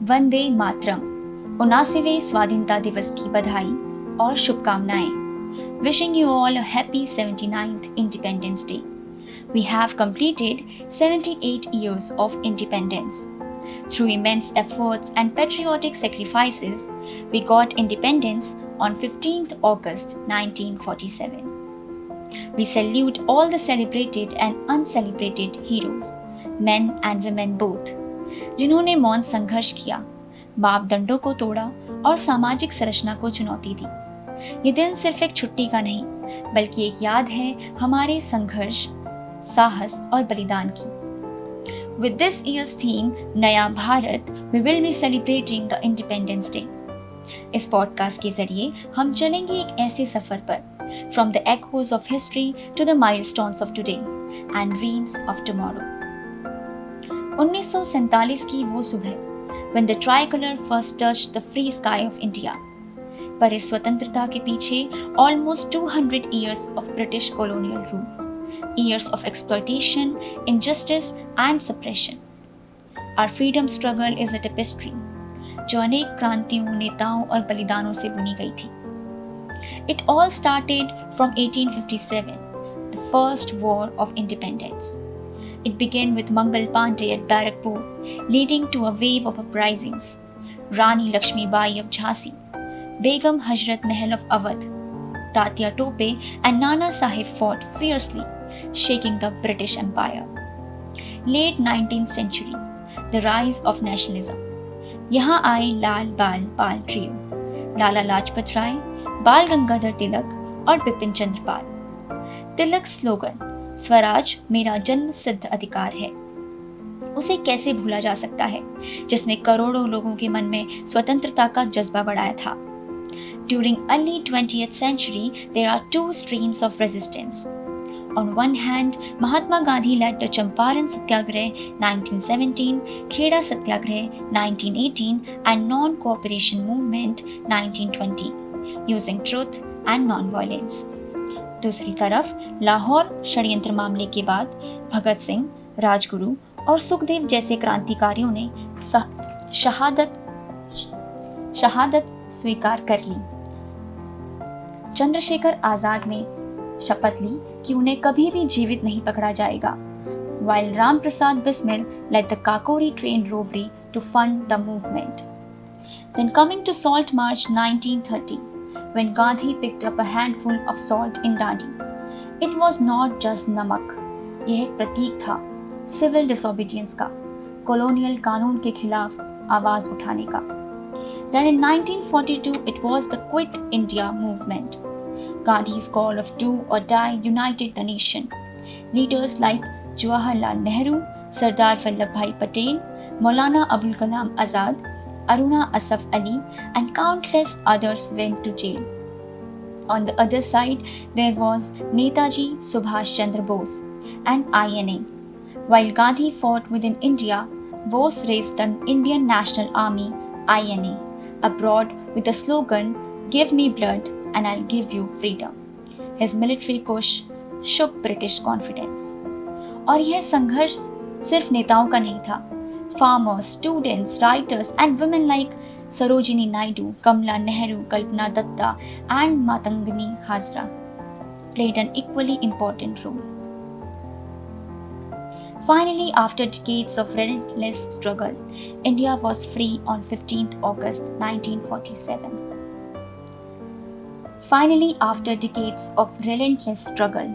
वंदे मातरम। 79वें स्वाधीनता दिवस की बधाई और शुभकामनाएं। Wishing you all a happy 79th Independence Day. We have completed 78 years of independence. Through immense efforts and patriotic sacrifices, we got independence on 15th August 1947. We salute all the celebrated and uncelebrated heroes, men and women both, जिन्होंने मौन संघर्ष किया, मापदंडों को तोड़ा और सामाजिक संरचना को चुनौती दी। ये दिन सिर्फ एक छुट्टी का नहीं, बल्कि एक याद है हमारे संघर्ष, साहस और बलिदान की। With this year's theme, नया Bharat, we will be celebrating the Independence Day. इस पॉडकास्ट के जरिए हम चलेंगे एक ऐसे सफर पर, from the echoes of history to the milestones of today and dreams of tomorrow. 1947 की वो सुबह, when the tricolor first touched the free sky of India. पर इस स्वतंत्रता के पीछे almost 200 years of British colonial rule, years of exploitation, injustice and suppression. Our freedom struggle is a tapestry जो अनेक क्रांतियों, नेताओं और बलिदानों से बुनी गई थी। It all started from 1857, the first war of independence. It began with Mangal Pandey at Barakpur, leading to a wave of uprisings. Rani Lakshmi Bai of Jhansi, Begum Hazrat Mahal of Awadh, Tatya Tope and Nana Sahib fought fiercely, shaking the British Empire. Late 19th century, the rise of nationalism. यहाँ आए लाल बाल पाल trio, Lala Lajpat Rai, बाल गंगाधर तिलक और बिपिन चंद्र पाल। तिलक slogan Swaraj मेरा जन्म सिद्ध अधिकार है, उसे कैसे भूला जा सकता है, जिसने करोड़ों लोगों के मन में स्वतंत्रता का जज्बा बढ़ाया था। During early 20th century, there are two streams of resistance. On one hand, Mahatma Gandhi led the Champaran Satyagrah 1917, Kheda Satyagrah 1918 and Non-Cooperation Movement 1920, using truth and non-violence. दूसरी तरफ लाहौर षड्यंत्र मामले के बाद भगत सिंह, राजगुरु और सुखदेव जैसे क्रांतिकारियों ने शहादत स्वीकार कर ली। चंद्रशेखर आजाद ने शपथ ली कि उन्हें कभी भी जीवित नहीं पकड़ा जाएगा, while Ram Prasad Bismil led the Kakori train robbery to fund the movement. Then coming to Salt March 1930, when Gandhi picked up a handful of salt in Dandi. It was not just namak, यह एक प्रतीक था civil disobedience का, colonial कानून के खिलाफ आवाज उठाने का। Then in 1942 it was the Quit India movement. Gandhi's call of do or die united the nation. Leaders like Jawaharlal Nehru, Sardar Vallabhbhai Patel, Maulana Abul Kalam Azad, Aruna Asaf Ali and countless others went to jail. On the other side, there was Netaji Subhash Chandra Bose and INA. While Gandhi fought within India, Bose raised the Indian National Army INA abroad with the slogan, "Give me blood and I'll give you freedom." His military push shook British confidence. और यह संघर्ष सिर्फ नेताओं का नहीं था. Farmers, students, writers and women like Sarojini Naidu, Kamala Nehru, Kalpana Datta and Matangani Hazra played an equally important role. Finally, after decades of relentless struggle, India was free on 15th August 1947. Finally, after decades of relentless struggle,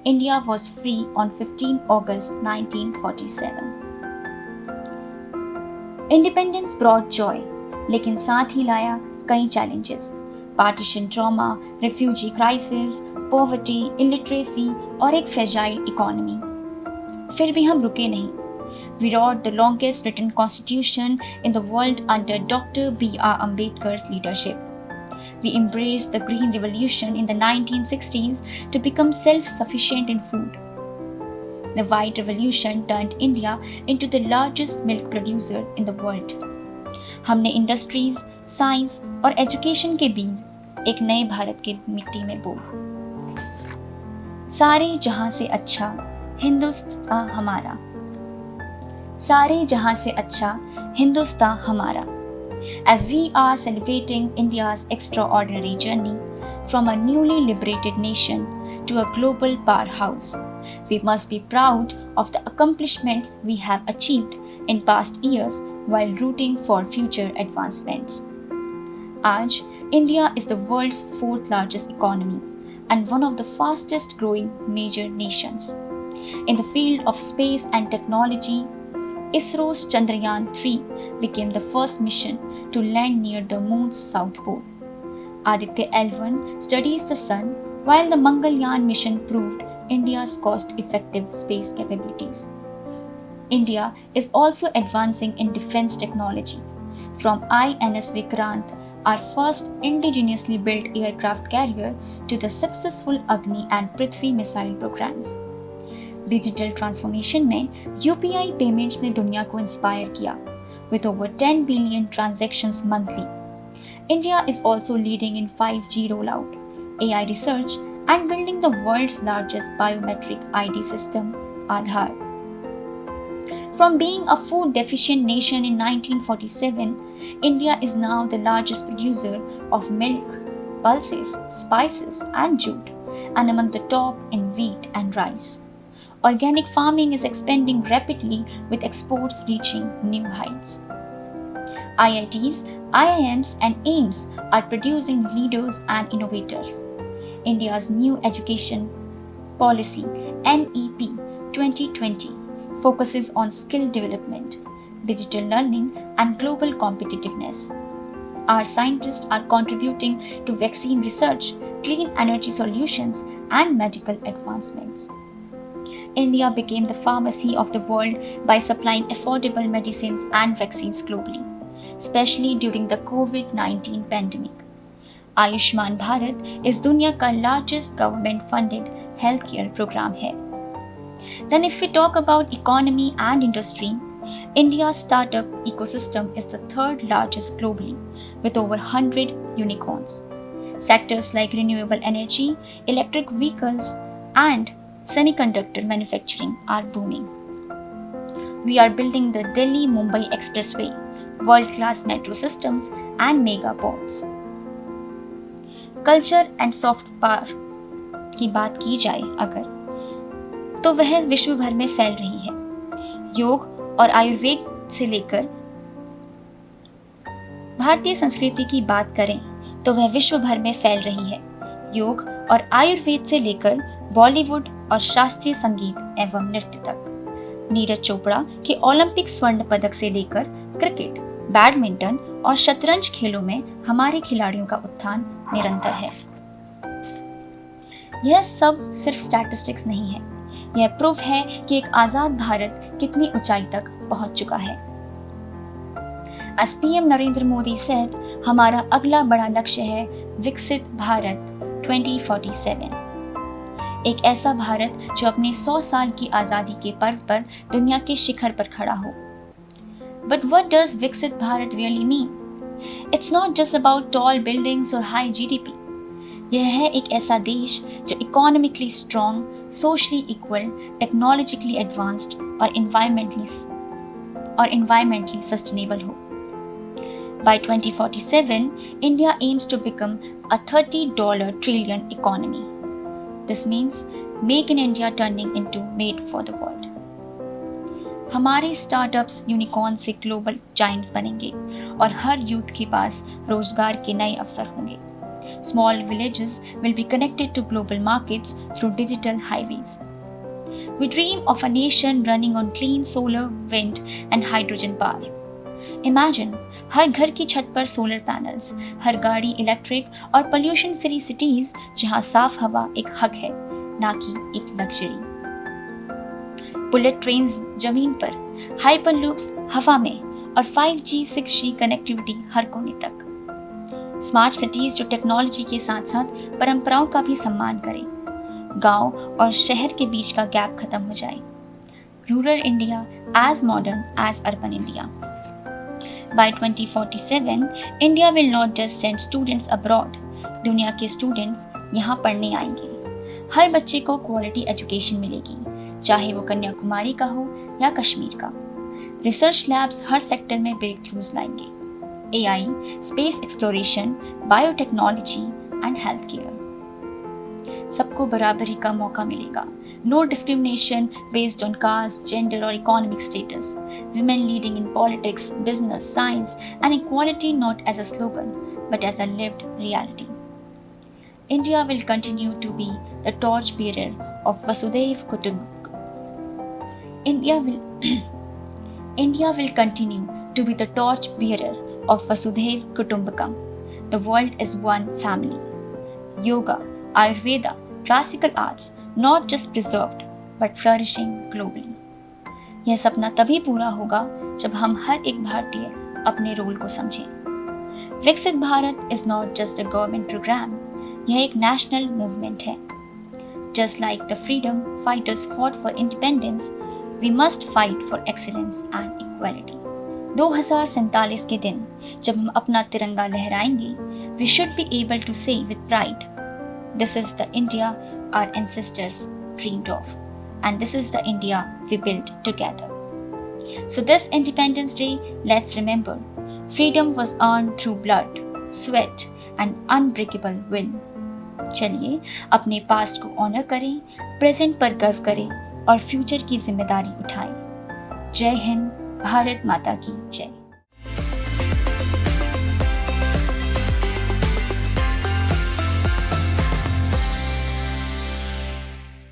India was free on 15 August 1947. Independence brought joy, लेकिन साथ ही लाया कई challenges. Partition trauma, refugee crisis, poverty, illiteracy और एक fragile economy. फिर भी हम रुके नहीं. We wrote the longest written constitution in the world under Dr. B.R. Ambedkar's leadership. We embraced the Green Revolution in the 1960s to become self-sufficient in food. The White Revolution turned India into the largest milk producer in the world. हमने industries, science और education के बीज एक नए भारत के मिट्टी में बो. सारे जहां से अच्छा हिंदुस्तान हमारा. सारे जहां से अच्छा हिंदुस्तान हमारा. As we are celebrating India's extraordinary journey from a newly liberated nation to a global powerhouse, we must be proud of the accomplishments we have achieved in past years while rooting for future advancements. आज India is the world's fourth largest economy and one of the fastest growing major nations. In the field of space and technology, ISRO's Chandrayaan-3 became the first mission to land near the moon's south pole. Aditya L1 studies the sun, while the Mangalyaan mission proved India's cost-effective space capabilities. India is also advancing in defense technology. From INS Vikrant, our first indigenously built aircraft carrier, to the successful Agni and Prithvi missile programs. Digital transformation में UPI payments ने दुनिया को inspire किया with over 10 billion transactions monthly. India is also leading in 5G rollout, AI research, and building the world's largest biometric ID system, Aadhaar. From being a food deficient nation in 1947, India is now the largest producer of milk, pulses, spices, and jute, and among the top in wheat and rice. Organic farming is expanding rapidly with exports reaching new heights. IITs, IIMs, and AIIMS are producing leaders and innovators. India's new education policy, NEP 2020, focuses on skill development, digital learning, and global competitiveness. Our scientists are contributing to vaccine research, clean energy solutions, and medical advancements. India became the pharmacy of the world by supplying affordable medicines and vaccines globally, especially during the COVID-19 pandemic. Ayushman Bharat is दुनिया का largest government-funded healthcare program है. Then if we talk about economy and industry, India's startup ecosystem is the third largest globally with over 100 unicorns. Sectors like renewable energy, electric vehicles, and semiconductor manufacturing are booming. We are building the Delhi-Mumbai Expressway, world-class metro systems, and mega ports. Culture and soft power की बात की जाए अगर, तो वह विश्व भर में फैल रही है. योग और आयुर्वेद से लेकर भारतीय संस्कृति की बात करें तो वह विश्व भर में फैल रही है. योग और आयुर्वेद से लेकर बॉलीवुड और शास्त्रीय संगीत एवं नृत्य तक. नीरज चोपड़ा के ओलंपिक स्वर्ण पदक से लेकर क्रिकेट, बैडमिंटन और शतरंज खेलों में हमारे खिलाड़ियों का उत्थान निरंतर है. यह सब सिर्फ स्टैटिस्टिक्स नहीं है, यह प्रूफ है कि एक आजाद भारत कितनी ऊंचाई तक पहुंच चुका है. As PM Narendra Modi said, हमारा अगला बड़ा लक्ष्य है विकसित भारत 2047. एक ऐसा भारत जो अपने 100 साल की आजादी के पर्व पर दुनिया के शिखर पर खड़ा हो. But what does विकसित Bharat really mean? It's not just about tall buildings or high GDP. यह है एक ऐसा देश जो economically strong, socially equal, technologically advanced और इन्वायरमेंटली सस्टेनेबल हो. By 2047, India aims to become a $30 trillion economy. This means Make in India turning into Made for the World. हमारे startups unicorn से ग्लोबल जायंट्स बनेंगे और हर youth के पास रोजगार के नए अवसर होंगे. Small villages will be connected to global markets through digital highways. We dream of a nation running on clean solar, wind, and hydrogen power. Imagine हर घर की छत पर सोलर पैनल्स, हर गाड़ी इलेक्ट्रिक और पोल्यूशन फ्री सिटीज जहां साफ हवा एक हक है, ना कि एक लग्जरी. बुलेट ट्रेन्स जमीन पर, हाइपरलूप्स हवा में और 5G 6G कनेक्टिविटी हर कोने तक. स्मार्ट सिटीज जो टेक्नोलॉजी के साथ साथ परंपराओं का भी सम्मान करें. गांव और शहर के बीच का गैप खत्म हो जाए. Rural India as modern as urban India. By 2047, India will not just send students abroad. दुनिया के स्टूडेंट्स यहाँ पढ़ने आएंगे. हर बच्चे को क्वालिटी एजुकेशन मिलेगी, चाहे वो कन्याकुमारी का हो या कश्मीर का. रिसर्च लैब्स हर सेक्टर में ब्रेक थ्रूज लाएंगे. AI, space exploration, biotechnology and healthcare. सबको बराबरी का मौका मिलेगा. No discrimination based on caste, gender or economic status. Women leading in politics, business, science and equality not as a slogan but as a lived reality. India will continue to be the torchbearer of Vasudhaiv Kutumbakam. India will continue to be the torchbearer of Vasudhaiv Kutumbakam. The world is one family. Yoga, Ayurveda, classical arts not just preserved but flourishing globally. यह सपना तभी पूरा होगा जब हम हर एक भारतीय अपने रोल को समझें. विकसित Bharat is not just a government program. यह एक नेशनल मूवमेंट है. Just like the freedom fighters fought for independence, we must fight for excellence and equality. 2047 के दिन जब हम अपना तिरंगा लहराएंगे, we should be able to say with pride, this is the India our ancestors dreamed of, and this is the India we built together. So this Independence Day, let's remember, freedom was earned through blood, sweat and unbreakable will. चलिए अपने past को honour करें, present पर गर्व करें और future की जिम्मेदारी उठाएं. जय हिंद, भारत माता की जय.